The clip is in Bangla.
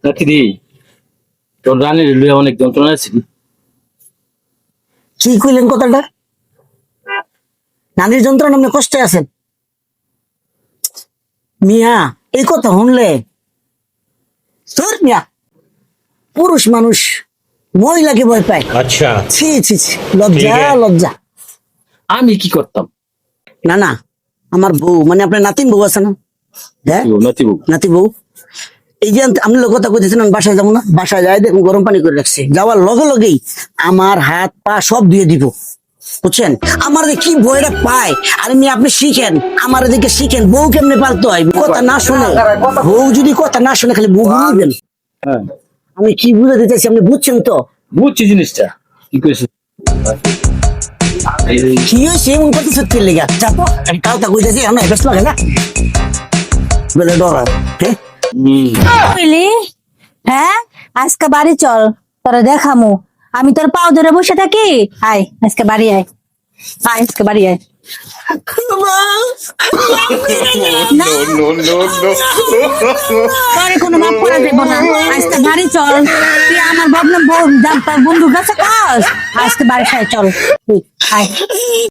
নাকি রে, তোর রানীর লইয়া অনেক যন্ত্রণা আছে। কি কইলেন কথাটা? নানির যন্ত্রণা আপনি কষ্টে আছেন মিয়া? এই কথা শুনলে তোর মিয়া, পুরুষ মানুষ মহিলাকে ভয় পায়। আচ্ছা, ছি ছি ছি, লজ্জা ঠিক আছে। লজ্জা। আমি কি করতাম? না না, আমার বউ মানে আপনার নাতিন বউ আছে না? হ্যাঁ, নাতিবু, নাতি বউ। এই যে আপনি লোক কথা কইতেছেন আমি বাসায় যাবো না, বাসায় যাই দেখুন গরম পানি করে রাখছি, যাওয়ার লগে লগেই আমার হাত পা সব দিয়ে দিব, বুঝছেন? আমার যে কি বইটা পায়। আর এমনি আপনি শিখেন, আমার দিকে শিখেন বউ কেমনে পালতে হয়। কথা না শুনে, বউ যদি কথা না শুনে খালি বউ বুঝবেন। হ্যাঁ আমি কি বুঝাতে চাইছি আপনি বুঝছেন তো? বুঝছি জিনিসটা। কি কইছিস? কি হয়েছে এমন কথা সত্যি লেগে চাপো কাউটা কইতেছি আমরা ব্যস্ত লাগে না বলে ডর। হ্যাঁ বুঝলি? হ্যাঁ, আজকে বাড়ি চল, তোরা দেখামু। আমি তোর পাও ধরে বসে থাকি। আয় আজকে বাড়ি আয়, আয় আজকে বাড়ি আয়। না, তোরে কোনো মাপ করা দেবো না। আজকে বাড়ি চল, তুই আমার বদনাম তোর বন্ধুর কাছে কাজ। আজকে বাড়ি খাই চল, আয়।